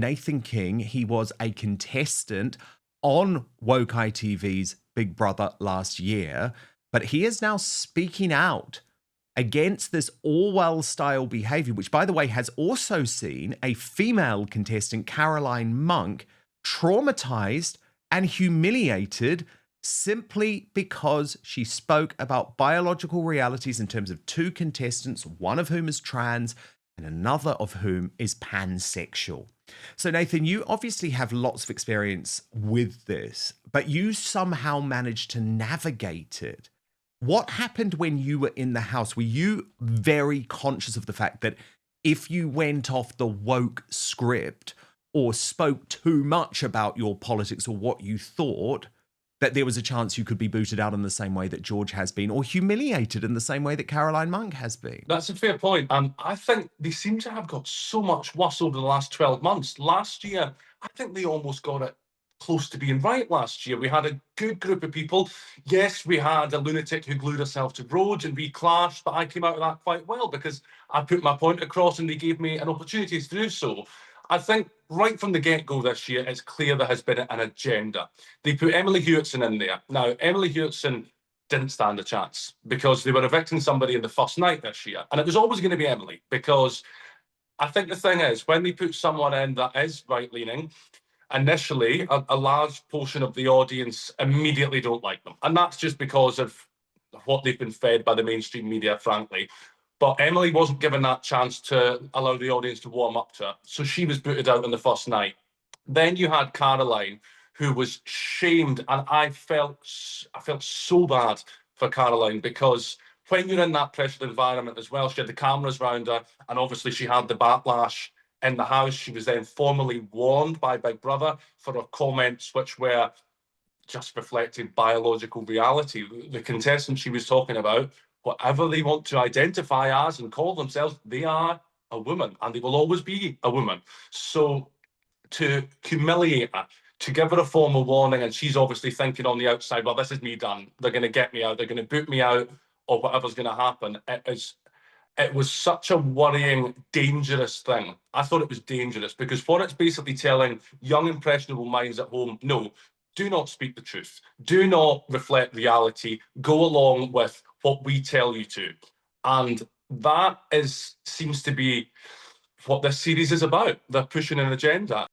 Nathan King. He was a contestant on Woke ITV's Big Brother last year, but he is now speaking out against this Orwell-style behavior, which, by the way, has also seen a female contestant, Caroline Monk, traumatized and humiliated simply because she spoke about biological realities in terms of two contestants, one of whom is trans and another of whom is pansexual. So, Nathan, you obviously have lots of experience with this, but you somehow managed to navigate it. What happened when you were in the house? Were you very conscious of the fact that if you went off the woke script or spoke too much about your politics or what you thought, that there was a chance you could be booted out in the same way that George has been, or humiliated in the same way that Caroline Monk has been? That's a fair point. I think they seem to have got so much worse over the last 12 months. Last year, I think they almost got it close to being right last year. We had a good group of people. Yes, we had a lunatic who glued herself to roads and we clashed, but I came out of that quite well because I put my point across and they gave me an opportunity to do so. I think right from the get-go this year, it's clear there has been an agenda. They put Emily Hewitson in there. Now, Emily Hewitson didn't stand a chance because they were evicting somebody in the first night this year. And it was always going to be Emily because I think the thing is, when they put someone in that is right-leaning, initially, a large portion of the audience immediately don't like them. And that's just because of what they've been fed by the mainstream media, frankly. But Emily wasn't given that chance to allow the audience to warm up to her. So she was booted out on the first night. Then you had Caroline, who was shamed. And I felt so bad for Caroline because when you're in that pressured environment as well, she had the cameras around her. And obviously she had the backlash in the house. She was then formally warned by Big Brother for her comments, which were just reflecting biological reality. The contestants she was talking about, whatever they want to identify as and call themselves, they are a woman and they will always be a woman. So to humiliate her, to give her a formal warning, and she's obviously thinking on the outside, well, this is me done. They're going to get me out. They're going to boot me out or whatever's going to happen. It was such a worrying, dangerous thing. I thought it was dangerous because what it's basically telling young, impressionable minds at home, no, do not speak the truth. Do not reflect reality. Go along with what we tell you to. And that seems to be what this series is about. They're pushing an agenda.